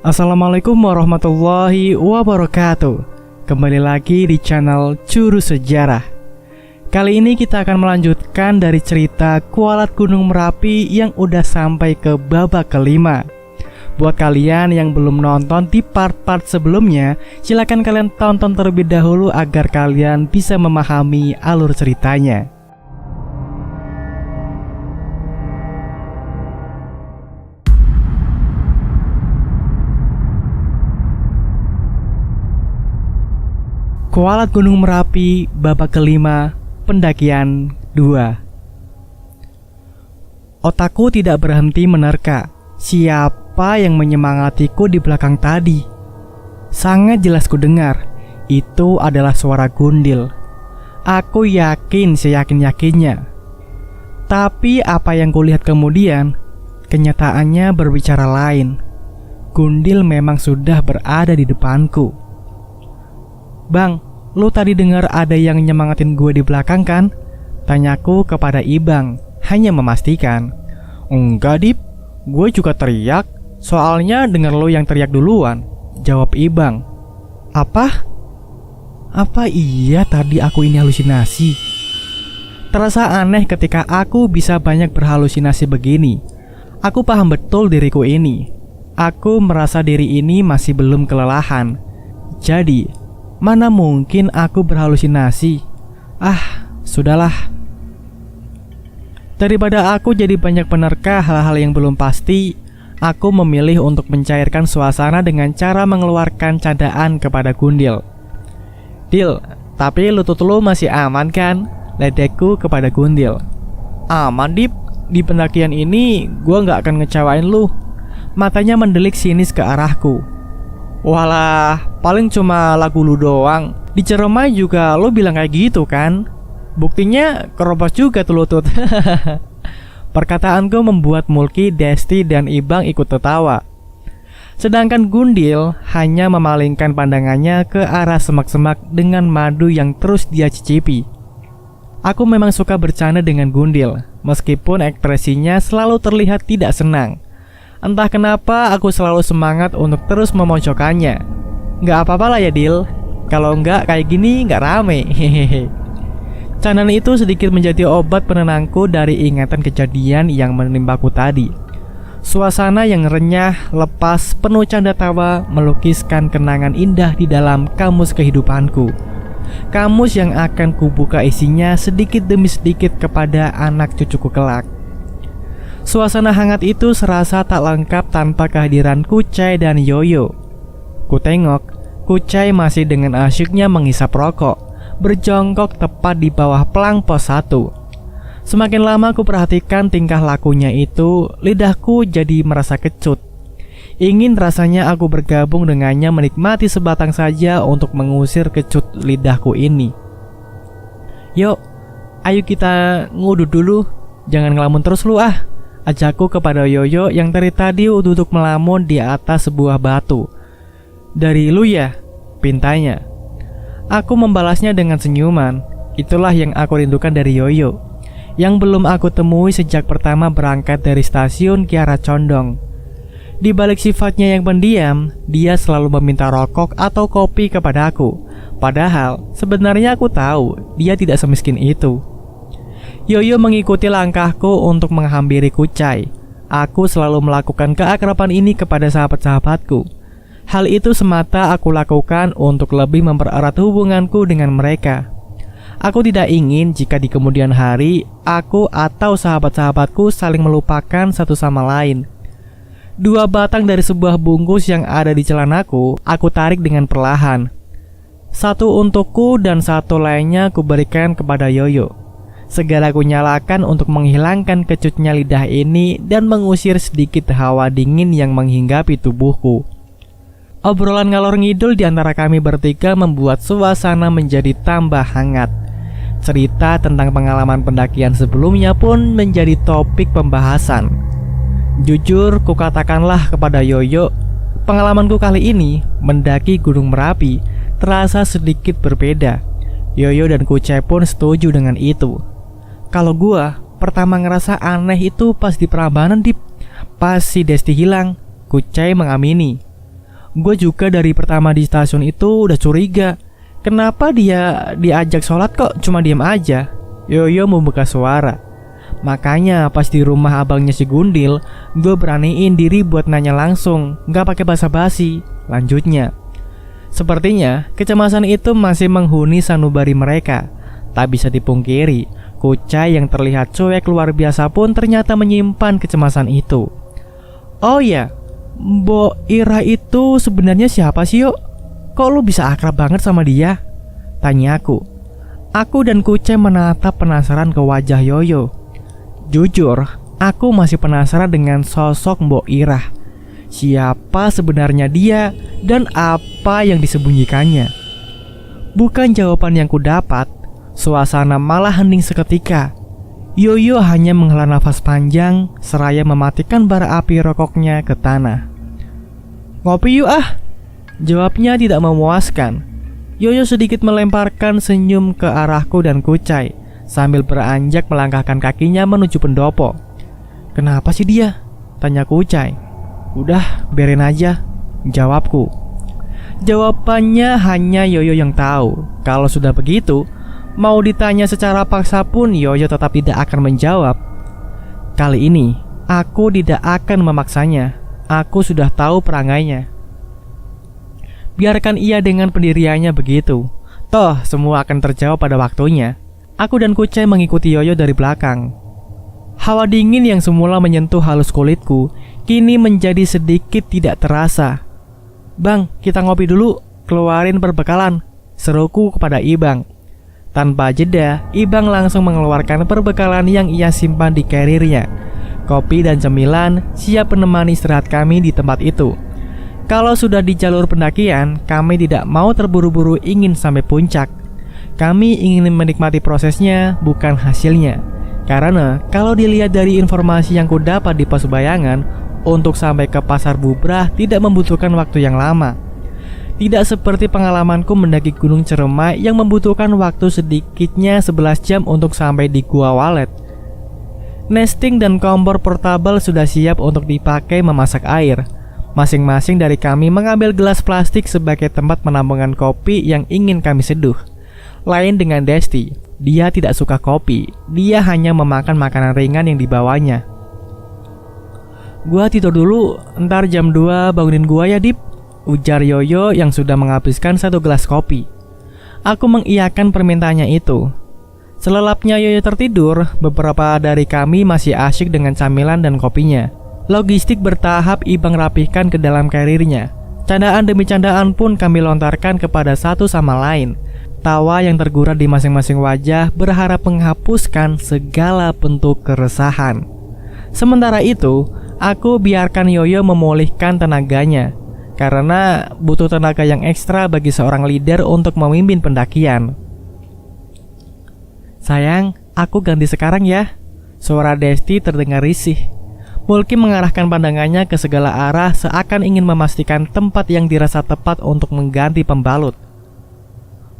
Assalamualaikum warahmatullahi wabarakatuh. Kembali lagi di channel Curu Sejarah. Kali ini kita akan melanjutkan dari cerita Kualat Gunung Merapi yang udah sampai ke babak kelima. Buat kalian yang belum nonton di part-part sebelumnya, silakan kalian tonton terlebih dahulu agar kalian bisa memahami alur ceritanya. Kualat Gunung Merapi babak kelima, pendakian 2. Otakku tidak berhenti menerka. Siapa yang menyemangatiku di belakang tadi? Sangat jelas ku dengar. Itu adalah suara Gundil. Aku yakin seyakin-yakinnya. Tapi apa yang kulihat kemudian, kenyataannya berbicara lain. Gundil memang sudah berada di depanku. "Bang, lu tadi dengar ada yang nyemangatin gue di belakang kan?" Tanyaku kepada Ibang, hanya memastikan. "Enggak, Dip, gue juga teriak. Soalnya denger lu yang teriak duluan," jawab Ibang. Apa iya tadi aku ini halusinasi? Terasa aneh ketika aku bisa banyak berhalusinasi begini. Aku paham betul diriku ini. Aku merasa diri ini masih belum kelelahan. Jadi, mana mungkin aku berhalusinasi? Sudahlah. Daripada aku jadi banyak penerka hal-hal yang belum pasti, aku memilih untuk mencairkan suasana dengan cara mengeluarkan candaan kepada Gundil. "Dil, tapi lutut lu masih aman kan?" ledekku kepada Gundil. "Aman, Dip. Di pendakian ini gua gak akan ngecewain lu." Matanya mendelik sinis ke arahku. "Walah, paling cuma lagu lu doang. Di Ciremai juga lu bilang kayak gitu kan? Buktinya kerobos juga tuh lutut." Perkataanku membuat Mulki, Desti, dan Ibang ikut tertawa. Sedangkan Gundil hanya memalingkan pandangannya ke arah semak-semak dengan madu yang terus dia cicipi. Aku memang suka bercanda dengan Gundil, meskipun ekspresinya selalu terlihat tidak senang. Entah kenapa aku selalu semangat untuk terus memojokkannya. "Nggak apa-apa lah ya, Dil. Kalau nggak kayak gini nggak rame." Hehehe. Candaan itu sedikit menjadi obat penenangku dari ingatan kejadian yang menimpaku tadi. Suasana yang renyah, lepas, penuh canda tawa melukiskan kenangan indah di dalam kamus kehidupanku. Kamus yang akan kubuka isinya sedikit demi sedikit kepada anak cucuku kelak. Suasana hangat itu serasa tak lengkap tanpa kehadiran Kucai dan Yoyo. Kutengok, Kucai masih dengan asyiknya menghisap rokok, berjongkok tepat di bawah pelang pos 1. Semakin lama ku perhatikan tingkah lakunya itu, lidahku jadi merasa kecut. Ingin rasanya aku bergabung dengannya menikmati sebatang saja untuk mengusir kecut lidahku ini. "Yuk, ayo kita ngudut dulu. Jangan ngelamun terus lu ajakku kepada Yoyo yang dari tadi duduk melamun di atas sebuah batu. "Dari lu ya?" pintanya. Aku membalasnya dengan senyuman. Itulah yang aku rindukan dari Yoyo, yang belum aku temui sejak pertama berangkat dari stasiun Kiara Condong. Di balik sifatnya yang pendiam, dia selalu meminta rokok atau kopi kepada aku. Padahal sebenarnya aku tahu dia tidak semiskin itu. Yoyo mengikuti langkahku untuk menghampiri Kucai. Aku selalu melakukan keakraban ini kepada sahabat-sahabatku. Hal itu semata aku lakukan untuk lebih mempererat hubunganku dengan mereka. Aku tidak ingin jika di kemudian hari aku atau sahabat-sahabatku saling melupakan satu sama lain. 2 batang dari sebuah bungkus yang ada di celanaku, aku tarik dengan perlahan. 1 untukku dan 1 lainnya kuberikan kepada Yoyo. Segera kunyalakan untuk menghilangkan kecutnya lidah ini dan mengusir sedikit hawa dingin yang menghinggapi tubuhku. Obrolan ngalor ngidul di antara kami bertiga membuat suasana menjadi tambah hangat. Cerita tentang pengalaman pendakian sebelumnya pun menjadi topik pembahasan. Jujur, kukatakanlah kepada Yoyo, pengalamanku kali ini mendaki Gunung Merapi terasa sedikit berbeda. Yoyo dan Kucai pun setuju dengan itu. Kalau gua pertama ngerasa aneh itu pas di Prambanan, Dip. Pas si Desti hilang. Kucai mengamini. Gue juga dari pertama di stasiun itu udah curiga. Kenapa dia diajak sholat kok cuma diem aja? Yoyo membuka suara. Makanya pas di rumah abangnya si Gundil, gue beraniin diri buat nanya langsung, gak pakai basa-basi. Lanjutnya, sepertinya kecemasan itu masih menghuni sanubari mereka. Tak bisa dipungkiri, Kucai yang terlihat cuek luar biasa pun ternyata menyimpan kecemasan itu. Oh ya, Mbok Ira itu sebenarnya siapa sih, Yuk? Kok lu bisa akrab banget sama dia? Tanya aku. Aku dan Kucai menatap penasaran ke wajah Yoyo. Jujur, aku masih penasaran dengan sosok Mbok Ira. Siapa sebenarnya dia dan apa yang disembunyikannya? Bukan jawaban yang kudapat, suasana malah hening seketika. Yoyo hanya menghela nafas panjang seraya mematikan bara api rokoknya ke tanah. Ngopi yuk ah, jawabnya tidak memuaskan. Yoyo sedikit melemparkan senyum ke arahku dan Kucai sambil beranjak melangkahkan kakinya menuju pendopo. Kenapa sih dia? Tanya Kucai. Udah, biarin aja, jawabku. Jawabannya hanya Yoyo yang tahu. Kalau sudah begitu, mau ditanya secara paksa pun Yoyo tetap tidak akan menjawab. Kali ini, aku tidak akan memaksanya. Aku sudah tahu perangainya. Biarkan ia dengan pendiriannya begitu. Toh, semua akan terjawab pada waktunya. Aku dan Kucai mengikuti Yoyo dari belakang. Hawa dingin yang semula menyentuh halus kulitku, kini menjadi sedikit tidak terasa. Bang, kita ngopi dulu, keluarin perbekalan, seruku kepada Ibang. Tanpa jeda, Ibang langsung mengeluarkan perbekalan yang ia simpan di karirnya. Kopi dan cemilan siap menemani istirahat kami di tempat itu. Kalau sudah di jalur pendakian, kami tidak mau terburu-buru ingin sampai puncak. Kami ingin menikmati prosesnya, bukan hasilnya. Karena kalau dilihat dari informasi yang kudapat di pos bayangan, untuk sampai ke Pasar Bubrah tidak membutuhkan waktu yang lama. Tidak seperti pengalamanku mendaki Gunung Ceremai yang membutuhkan waktu sedikitnya 11 jam untuk sampai di Gua Walet. Nesting dan kompor portabel sudah siap untuk dipakai memasak air. Masing-masing dari kami mengambil gelas plastik sebagai tempat penampungan kopi yang ingin kami seduh. Lain dengan Desti, dia tidak suka kopi. Dia hanya memakan makanan ringan yang dibawanya. Gua tidur dulu, ntar jam 2 bangunin gua ya, Dip, ujar Yoyo yang sudah menghabiskan 1 gelas kopi. Aku mengiyakan permintaannya itu. Selelapnya Yoyo tertidur, beberapa dari kami masih asyik dengan camilan dan kopinya. Logistik bertahap Ibang rapihkan ke dalam karirnya. Candaan demi candaan pun kami lontarkan kepada satu sama lain. Tawa yang tergurat di masing-masing wajah berharap menghapuskan segala bentuk keresahan. Sementara itu, aku biarkan Yoyo memulihkan tenaganya. Karena butuh tenaga yang ekstra bagi seorang leader untuk memimpin pendakian. Sayang, aku ganti sekarang ya. Suara Desti terdengar risih. Mulki mengarahkan pandangannya ke segala arah seakan ingin memastikan tempat yang dirasa tepat untuk mengganti pembalut.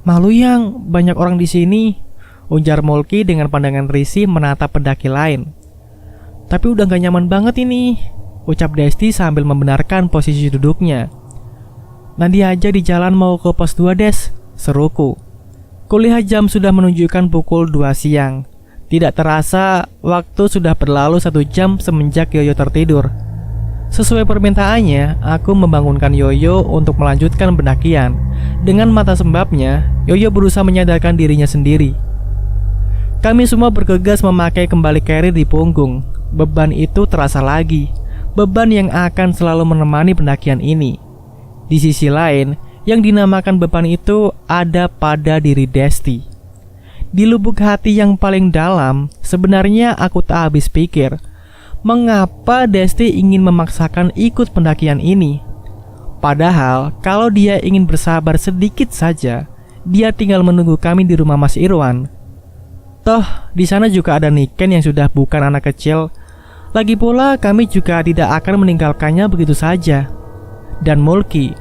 Malu yang banyak orang di sini, ujar Mulki dengan pandangan risih menatap pendaki lain. Tapi udah gak nyaman banget ini, ucap Desti sambil membenarkan posisi duduknya. Nanti aja di jalan mau ke pos 2 Des, seruku. Kulihat jam sudah menunjukkan pukul 2 siang. Tidak terasa, waktu sudah berlalu 1 jam semenjak Yoyo tertidur. Sesuai permintaannya, aku membangunkan Yoyo untuk melanjutkan pendakian. Dengan mata sembabnya, Yoyo berusaha menyadarkan dirinya sendiri. Kami semua bergegas memakai kembali carrier di punggung. Beban itu terasa lagi, beban yang akan selalu menemani pendakian ini. Di sisi lain, yang dinamakan beban itu ada pada diri Desti. Di lubuk hati yang paling dalam, sebenarnya aku tak habis pikir, mengapa Desti ingin memaksakan ikut pendakian ini? Padahal, kalau dia ingin bersabar sedikit saja, dia tinggal menunggu kami di rumah Mas Irwan. Toh, di sana juga ada Niken yang sudah bukan anak kecil. Lagi pula, kami juga tidak akan meninggalkannya begitu saja. Dan Mulki,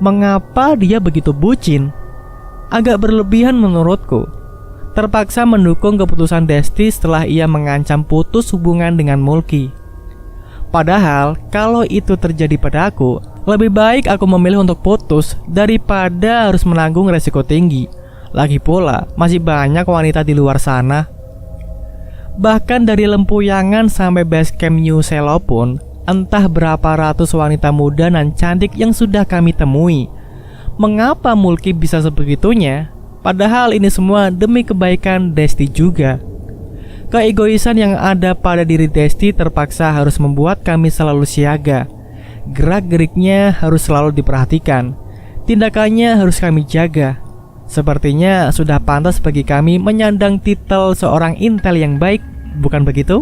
mengapa dia begitu bucin? Agak berlebihan menurutku. Terpaksa mendukung keputusan Desti setelah ia mengancam putus hubungan dengan Mulki. Padahal kalau itu terjadi padaku, lebih baik aku memilih untuk putus daripada harus menanggung resiko tinggi. Lagi pula, masih banyak wanita di luar sana. Bahkan dari Lempuyangan sampai base camp New Selo pun, entah berapa ratus wanita muda dan cantik yang sudah kami temui. Mengapa Mulki bisa sebegitunya? Padahal ini semua demi kebaikan Desti juga. Keegoisan yang ada pada diri Desti terpaksa harus membuat kami selalu siaga. Gerak-geriknya harus selalu diperhatikan. Tindakannya harus kami jaga. Sepertinya sudah pantas bagi kami menyandang titel seorang intel yang baik, bukan begitu?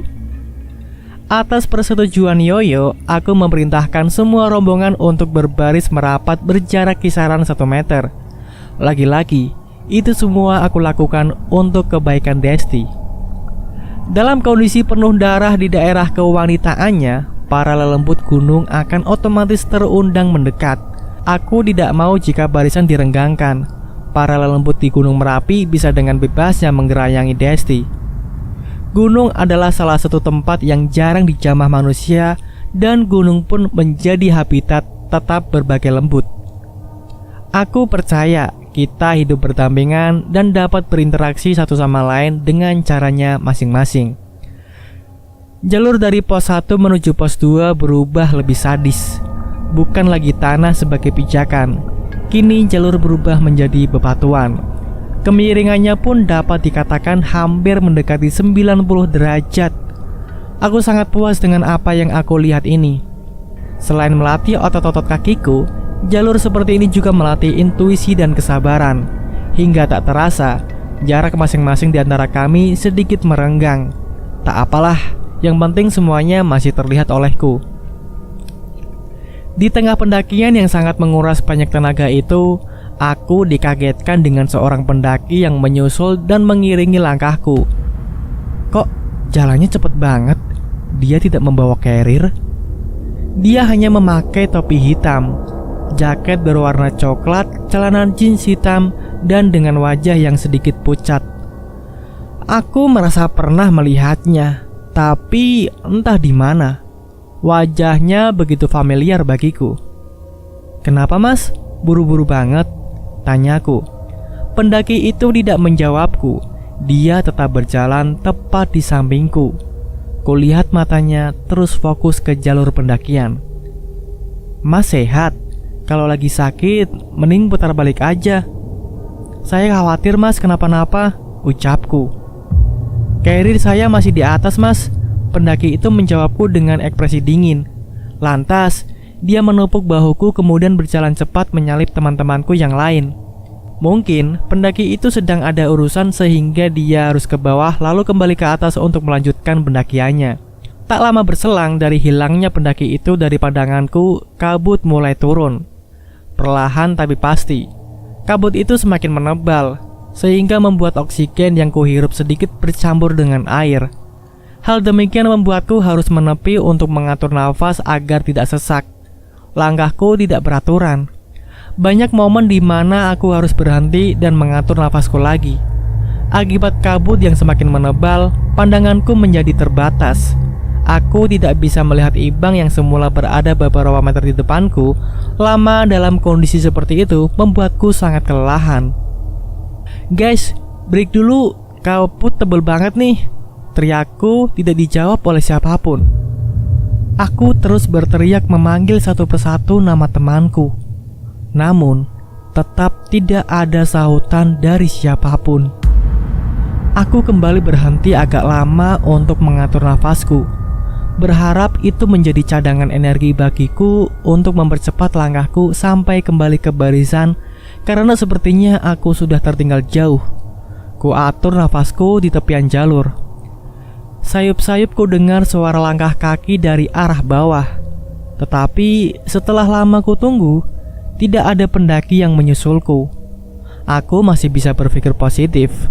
Atas persetujuan Yoyo, aku memerintahkan semua rombongan untuk berbaris merapat berjarak kisaran 1 meter. Lagi-lagi, itu semua aku lakukan untuk kebaikan Desti. Dalam kondisi penuh darah di daerah kewanitaannya, para lelembut gunung akan otomatis terundang mendekat. Aku tidak mau jika barisan direnggangkan. Para lelembut di Gunung Merapi bisa dengan bebasnya menggerayangi Desti. Gunung adalah salah satu tempat yang jarang dijamah manusia, dan gunung pun menjadi habitat tetap berbagai lembut. Aku percaya kita hidup berdampingan dan dapat berinteraksi satu sama lain dengan caranya masing-masing. Jalur dari pos 1 menuju pos 2 berubah lebih sadis. Bukan lagi tanah sebagai pijakan. Kini jalur berubah menjadi bebatuan. Kemiringannya pun dapat dikatakan hampir mendekati 90 derajat. Aku sangat puas dengan apa yang aku lihat ini. Selain melatih otot-otot kakiku, jalur seperti ini juga melatih intuisi dan kesabaran. Hingga tak terasa, jarak masing-masing di antara kami sedikit merenggang. Tak apalah, yang penting semuanya masih terlihat olehku. Di tengah pendakian yang sangat menguras banyak tenaga itu, aku dikagetkan dengan seorang pendaki yang menyusul dan mengiringi langkahku. Kok jalannya cepet banget? Dia tidak membawa carrier. Dia hanya memakai topi hitam, jaket berwarna coklat, celana jeans hitam, dan dengan wajah yang sedikit pucat. Aku merasa pernah melihatnya, tapi entah di mana. Wajahnya begitu familiar bagiku. "Kenapa mas? Buru-buru banget?" tanyaku. Pendaki itu tidak menjawabku. Dia tetap berjalan tepat di sampingku. Kulihat matanya terus fokus ke jalur pendakian. "Mas sehat? Kalau lagi sakit, mending putar balik aja." "Saya khawatir mas kenapa-napa," ucapku. "Carrier saya masih di atas mas," pendaki itu menjawabku dengan ekspresi dingin. Lantas, dia menepuk bahuku kemudian berjalan cepat menyalip teman-temanku yang lain. Mungkin pendaki itu sedang ada urusan sehingga dia harus ke bawah lalu kembali ke atas untuk melanjutkan pendakiannya. Tak lama berselang dari hilangnya pendaki itu dari pandanganku, kabut mulai turun. Perlahan tapi pasti. Kabut itu semakin menebal, sehingga membuat oksigen yang kuhirup sedikit bercampur dengan air. Hal demikian membuatku harus menepi untuk mengatur nafas agar tidak sesak. Langkahku tidak beraturan. Banyak momen di mana aku harus berhenti dan mengatur nafasku lagi. Akibat kabut yang semakin menebal, pandanganku menjadi terbatas. Aku tidak bisa melihat Ibang yang semula berada beberapa meter di depanku. Lama dalam kondisi seperti itu membuatku sangat kelelahan. "Guys, break dulu, kabut tebel banget nih," teriakku tidak dijawab oleh siapapun. Aku terus berteriak memanggil satu persatu nama temanku. Namun, tetap tidak ada sahutan dari siapapun. Aku kembali berhenti agak lama untuk mengatur nafasku. Berharap itu menjadi cadangan energi bagiku untuk mempercepat langkahku sampai kembali ke barisan, karena sepertinya aku sudah tertinggal jauh. Ku atur nafasku di tepian jalur. Sayup-sayup ku dengar suara langkah kaki dari arah bawah. Tetapi setelah lama ku tunggu, tidak ada pendaki yang menyusulku. Aku masih bisa berpikir positif,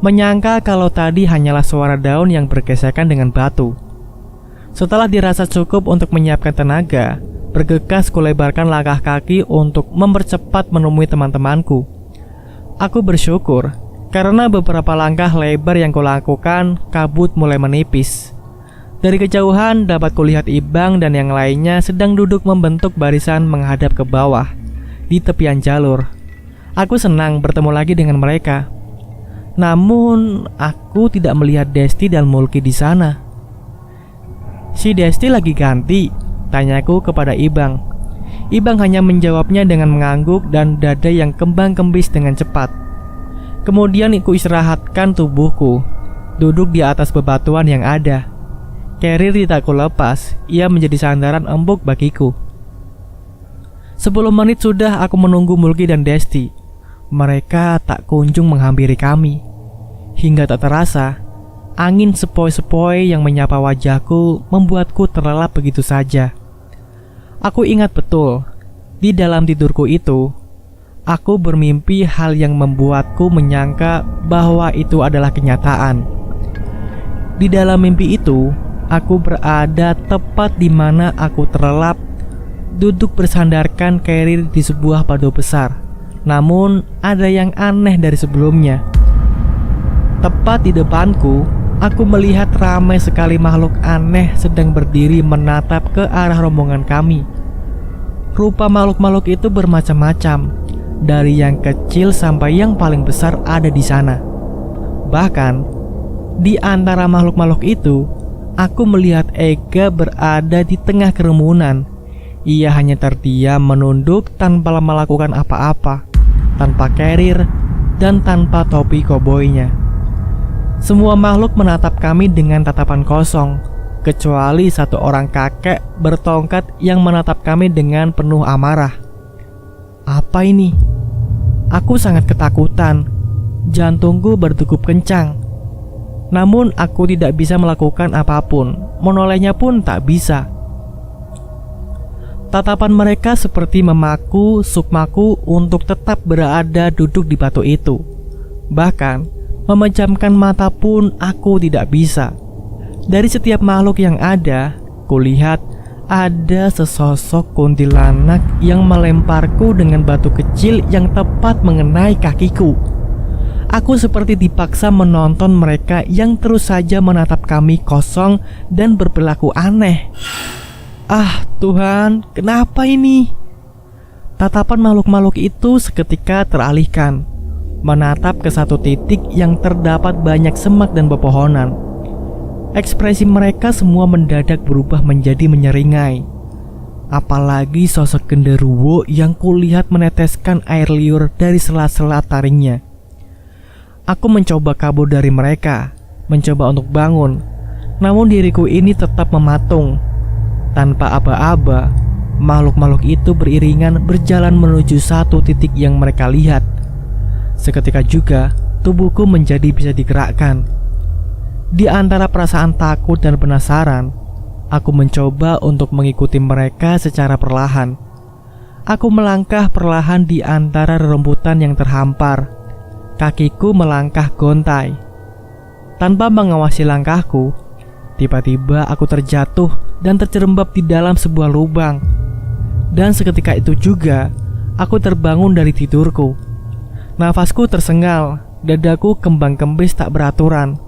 menyangka kalau tadi hanyalah suara daun yang bergesekan dengan batu. Setelah dirasa cukup untuk menyiapkan tenaga, bergegas kulebarkan langkah kaki untuk mempercepat menemui teman-temanku. Aku bersyukur karena beberapa langkah lebar yang kulakukan, kabut mulai menipis. Dari kejauhan dapat kulihat Ibang dan yang lainnya sedang duduk membentuk barisan menghadap ke bawah di tepian jalur. Aku senang bertemu lagi dengan mereka. Namun aku tidak melihat Desti dan Mulki di sana. Si Desti lagi ganti, tanyaku kepada Ibang. Ibang hanya menjawabnya dengan mengangguk dan dada yang kembang-kembis dengan cepat. Kemudian aku istirahatkan tubuhku, duduk di atas bebatuan yang ada. Carrier tidak ku lepas, ia menjadi sandaran empuk bagiku. 10 menit sudah aku menunggu Mulki dan Desti. Mereka tak kunjung menghampiri kami. Hingga tak terasa, angin sepoi-sepoi yang menyapa wajahku membuatku terlelap begitu saja. Aku ingat betul, di dalam tidurku itu, aku bermimpi hal yang membuatku menyangka bahwa itu adalah kenyataan. Di dalam mimpi itu, aku berada tepat di mana aku terlelap, duduk bersandarkan carrier di sebuah pado besar. Namun, ada yang aneh dari sebelumnya. Tepat di depanku, aku melihat ramai sekali makhluk aneh sedang berdiri menatap ke arah rombongan kami. Rupa makhluk-makhluk itu bermacam-macam, dari yang kecil sampai yang paling besar ada di sana. Bahkan, di antara makhluk-makhluk itu, aku melihat Ega berada di tengah kerumunan. Ia hanya terdiam menunduk tanpa melakukan apa-apa, tanpa carrier dan tanpa topi koboynya. Semua makhluk menatap kami dengan tatapan kosong, kecuali satu orang kakek bertongkat yang menatap kami dengan penuh amarah. Apa ini? Aku sangat ketakutan. Jantungku berdegup kencang. Namun aku tidak bisa melakukan apapun, menolehnya pun tak bisa. Tatapan mereka seperti memaku sukmaku untuk tetap berada duduk di batu itu. Bahkan, memejamkan mata pun aku tidak bisa. Dari setiap makhluk yang ada, kulihat ada sesosok kuntilanak yang melemparku dengan batu kecil yang tepat mengenai kakiku. Aku seperti dipaksa menonton mereka yang terus saja menatap kami kosong dan berperilaku aneh. Ah Tuhan, kenapa ini? Tatapan makhluk-makhluk itu seketika teralihkan, menatap ke satu titik yang terdapat banyak semak dan pepohonan. Ekspresi mereka semua mendadak berubah menjadi menyeringai. Apalagi sosok genderuwo yang kulihat meneteskan air liur dari sela-sela taringnya. Aku mencoba kabur dari mereka, mencoba untuk bangun. Namun diriku ini tetap mematung. Tanpa aba-aba, makhluk-makhluk itu beriringan berjalan menuju satu titik yang mereka lihat. Seketika juga, tubuhku menjadi bisa digerakkan. Di antara perasaan takut dan penasaran, aku mencoba untuk mengikuti mereka secara perlahan. Aku melangkah perlahan di antara rerumputan yang terhampar. Kakiku melangkah gontai. Tanpa mengawasi langkahku, tiba-tiba aku terjatuh dan terjerembab di dalam sebuah lubang. Dan seketika itu juga, aku terbangun dari tidurku. Nafasku tersengal, dadaku kembang-kembis tak beraturan.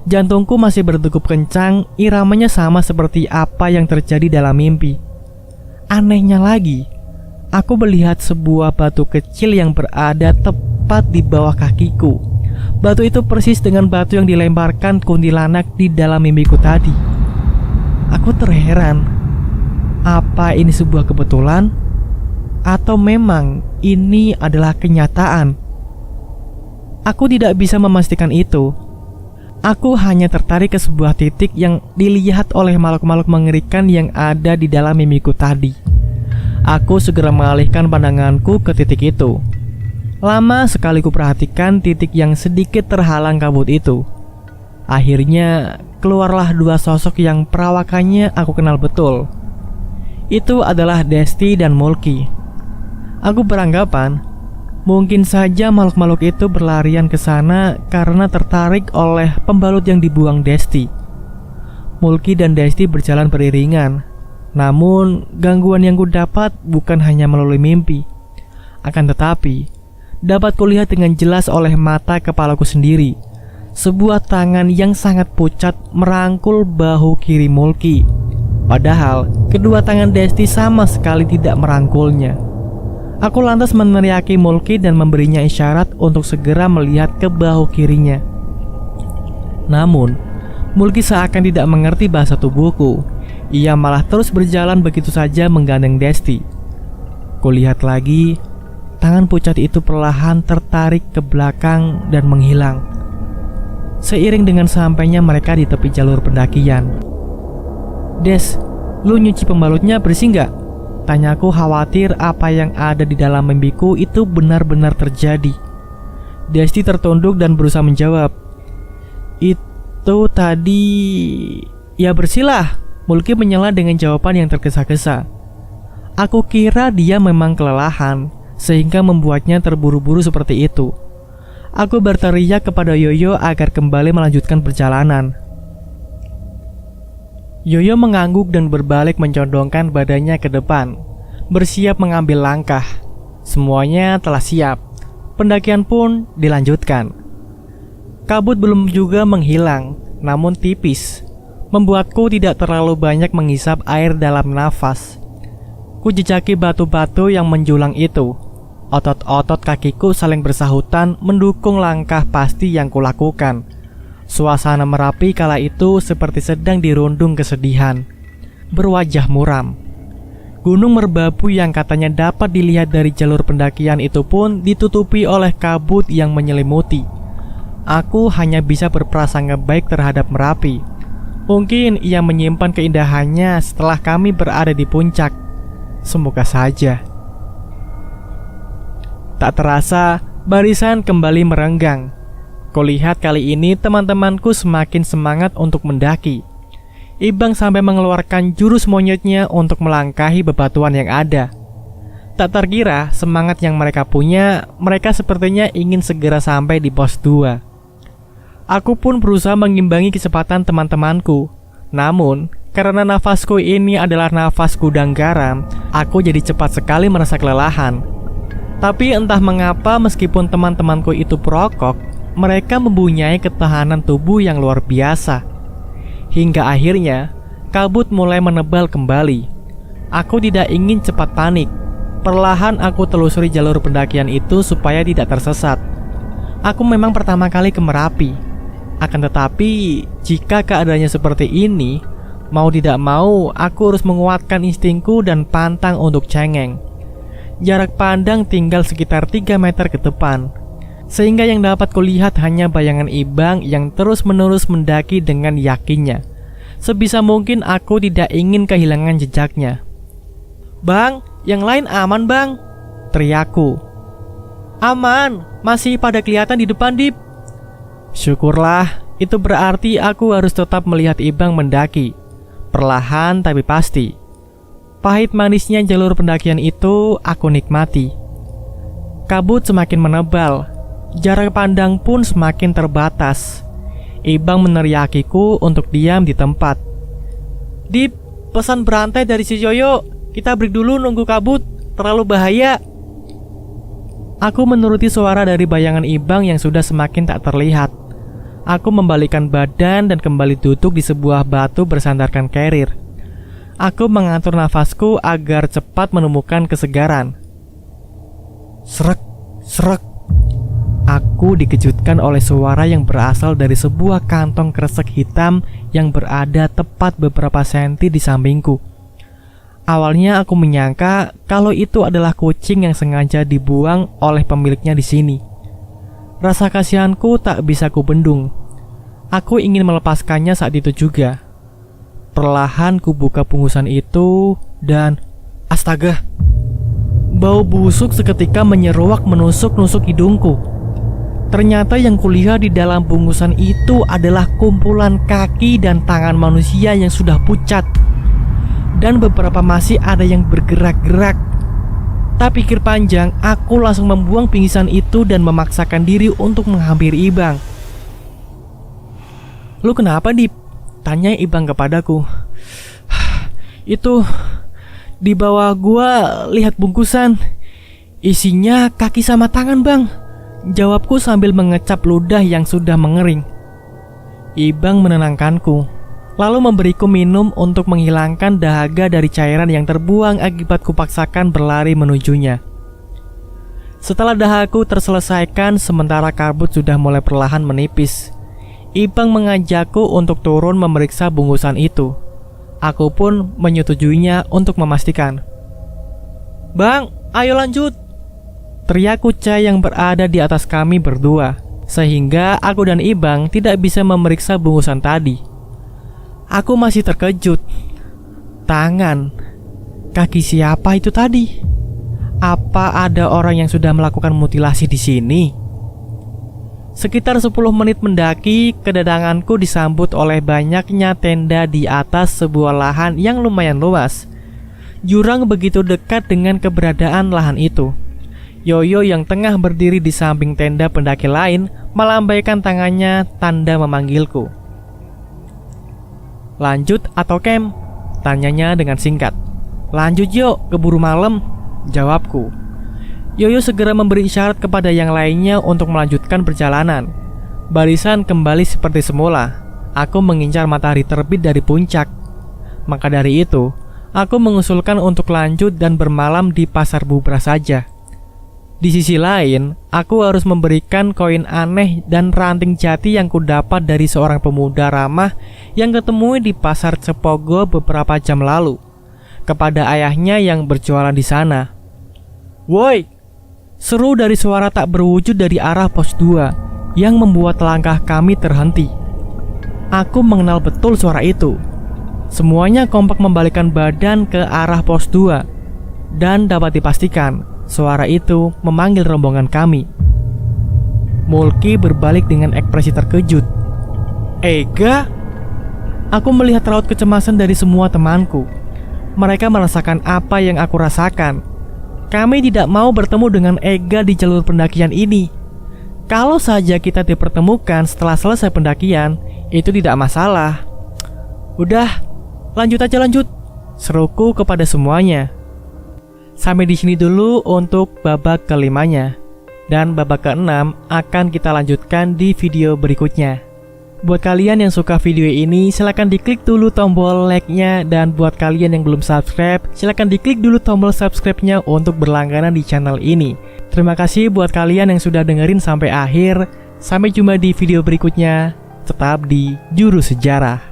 Jantungku masih berdegup kencang, iramanya sama seperti apa yang terjadi dalam mimpi. Anehnya lagi, aku melihat sebuah batu kecil yang berada tepat di bawah kakiku. Batu itu persis dengan batu yang dilemparkan kuntilanak di dalam mimpiku tadi. Aku terheran. Apa ini sebuah kebetulan? Atau memang ini adalah kenyataan? Aku tidak bisa memastikan itu. Aku hanya tertarik ke sebuah titik yang dilihat oleh makhluk-makhluk mengerikan yang ada di dalam mimpiku tadi. Aku segera mengalihkan pandanganku ke titik itu. Lama sekali kuperhatikan titik yang sedikit terhalang kabut itu. Akhirnya keluarlah dua sosok yang perawakannya aku kenal betul. Itu adalah Desti dan Mulki. Aku beranggapan mungkin saja makhluk-makhluk itu berlarian ke sana karena tertarik oleh pembalut yang dibuang Desti. Mulki dan Desti berjalan beriringan. Namun gangguan yang kudapat bukan hanya melalui mimpi. Akan tetapi dapat kulihat dengan jelas oleh mata kepalaku sendiri. sebuah tangan yang sangat pucat merangkul bahu kiri Mulki. Padahal kedua tangan Desti sama sekali tidak merangkulnya. Aku lantas meneriaki Mulki dan memberinya isyarat untuk segera melihat ke bahu kirinya. Namun, Mulki seakan tidak mengerti bahasa tubuhku. Ia malah terus berjalan begitu saja menggandeng Desti. Kulihat lagi, tangan pucat itu perlahan tertarik ke belakang dan menghilang. Seiring dengan sampainya mereka di tepi jalur pendakian. "Des, lu nyuci pembalutnya bersih nggak?" Tanyaku khawatir apa yang ada di dalam mimpiku itu benar-benar terjadi. Desti tertunduk dan berusaha menjawab. "Itu tadi... ya bersihlah." Mulki menyela dengan jawaban yang tergesa-gesa. Aku kira dia memang kelelahan, sehingga membuatnya terburu-buru seperti itu. Aku berteriak kepada Yoyo agar kembali melanjutkan perjalanan. Yoyo mengangguk dan berbalik mencondongkan badannya ke depan, bersiap mengambil langkah. Semuanya telah siap. Pendakian pun dilanjutkan. Kabut belum juga menghilang, namun tipis, membuatku tidak terlalu banyak menghisap air dalam nafas. Ku jejaki batu-batu yang menjulang itu. Otot-otot kakiku saling bersahutan mendukung langkah pasti yang kulakukan. Suasana Merapi kala itu seperti sedang dirundung kesedihan, berwajah muram. Gunung Merbabu yang katanya dapat dilihat dari jalur pendakian itu pun ditutupi oleh kabut yang menyelimuti. Aku hanya bisa berprasangka baik terhadap Merapi. Mungkin ia menyimpan keindahannya setelah kami berada di puncak. Semoga saja. Tak terasa, barisan kembali merenggang. Kulihat kali ini teman-temanku semakin semangat untuk mendaki. Ibang sampai mengeluarkan jurus monyetnya untuk melangkahi bebatuan yang ada. Tak terkira semangat yang mereka punya, mereka sepertinya ingin segera sampai di pos 2. Aku pun berusaha mengimbangi kecepatan teman-temanku. Namun, karena nafasku ini adalah nafas gudang garam, aku jadi cepat sekali merasa kelelahan. Tapi entah mengapa meskipun teman-temanku itu perokok, mereka mempunyai ketahanan tubuh yang luar biasa. Hingga akhirnya, kabut mulai menebal kembali. Aku tidak ingin cepat panik. Perlahan aku telusuri jalur pendakian itu supaya tidak tersesat. Aku memang pertama kali ke Merapi. Akan tetapi, jika keadaannya seperti ini, mau tidak mau aku harus menguatkan instingku dan pantang untuk cengeng. Jarak pandang tinggal sekitar 3 meter ke depan, sehingga yang dapat kulihat hanya bayangan Ibang yang terus-menerus mendaki dengan yakinnya. Sebisa mungkin aku tidak ingin kehilangan jejaknya. "Bang, yang lain aman bang?" teriakku. "Aman, masih pada kelihatan di depan Dip." Syukurlah, itu berarti aku harus tetap melihat Ibang mendaki. Perlahan tapi pasti. Pahit manisnya jalur pendakian itu aku nikmati. Kabut semakin menebal, jarak pandang pun semakin terbatas. Ibang meneriakiku untuk diam di tempat. "Dip, pesan berantai dari si Yoyo. Kita break dulu nunggu kabut, terlalu bahaya." Aku menuruti suara dari bayangan Ibang yang sudah semakin tak terlihat. Aku membalikkan badan dan kembali duduk di sebuah batu bersandarkan carrier. Aku mengatur nafasku agar cepat menemukan kesegaran. Srek, srek. Aku dikejutkan oleh suara yang berasal dari sebuah kantong kresek hitam yang berada tepat beberapa senti di sampingku. Awalnya aku menyangka kalau itu adalah kucing yang sengaja dibuang oleh pemiliknya di sini. Rasa kasihanku tak bisa kubendung. Aku ingin melepaskannya saat itu juga. Perlahan kubuka bungkusan itu dan astaga, bau busuk seketika menyeruak menusuk-nusuk hidungku. Ternyata yang kulihat di dalam bungkusan itu adalah kumpulan kaki dan tangan manusia yang sudah pucat. Dan beberapa masih ada yang bergerak-gerak. Tak pikir panjang, aku langsung membuang pingsan itu dan memaksakan diri untuk menghampiri Ibang. "Lu kenapa, Dip?" tanya Ibang kepadaku. "Itu, di bawah gua lihat bungkusan. Isinya kaki sama tangan, Bang," jawabku sambil mengecap ludah yang sudah mengering. Ibang menenangkanku, lalu memberiku minum untuk menghilangkan dahaga dari cairan yang terbuang akibat kupaksakan berlari menujunya. Setelah dahaku terselesaikan sementara kabut sudah mulai perlahan menipis, Ibang mengajakku untuk turun memeriksa bungkusan itu. Aku pun menyetujuinya untuk memastikan. "Bang, ayo lanjut!" teriak Ucai yang berada di atas kami berdua, sehingga aku dan Ibang tidak bisa memeriksa bungkusan tadi. Aku masih terkejut. Tangan, kaki siapa itu tadi? Apa ada orang yang sudah melakukan mutilasi di sini? Sekitar 10 menit mendaki, kedatanganku disambut oleh banyaknya tenda di atas sebuah lahan yang lumayan luas. Jurang begitu dekat dengan keberadaan lahan itu. Yoyo yang tengah berdiri di samping tenda pendaki lain melambaikan tangannya tanda memanggilku. "Lanjut atau camp?" tanyanya dengan singkat. "Lanjut yuk, keburu malam," jawabku. Yoyo segera memberi isyarat kepada yang lainnya untuk melanjutkan perjalanan. Barisan kembali seperti semula. Aku mengincar matahari terbit dari puncak. Maka dari itu, aku mengusulkan untuk lanjut dan bermalam di pasar Bubra saja. Di sisi lain, aku harus memberikan koin aneh dan ranting jati yang kudapat dari seorang pemuda ramah yang ketemui di pasar Cepogo beberapa jam lalu kepada ayahnya yang berjualan di sana. "Woi!" seru dari suara tak berwujud dari arah pos 2 yang membuat langkah kami terhenti. Aku mengenal betul suara itu. Semuanya kompak membalikkan badan ke arah pos 2 dan dapat dipastikan suara itu memanggil rombongan kami. Mulki berbalik dengan ekspresi terkejut. "Ega?" Aku melihat raut kecemasan dari semua temanku. Mereka merasakan apa yang aku rasakan. Kami tidak mau bertemu dengan Ega di jalur pendakian ini. Kalau saja kita dipertemukan setelah selesai pendakian, itu tidak masalah. "Udah, lanjut aja lanjut," seruku kepada semuanya. Sampai di sini dulu untuk babak kelimanya. Dan babak keenam akan kita lanjutkan di video berikutnya. Buat kalian yang suka video ini, silahkan diklik dulu tombol like-nya. Dan buat kalian yang belum subscribe, silahkan diklik dulu tombol subscribe-nya untuk berlangganan di channel ini. Terima kasih buat kalian yang sudah dengerin sampai akhir. Sampai jumpa di video berikutnya. Tetap di Juru Sejarah.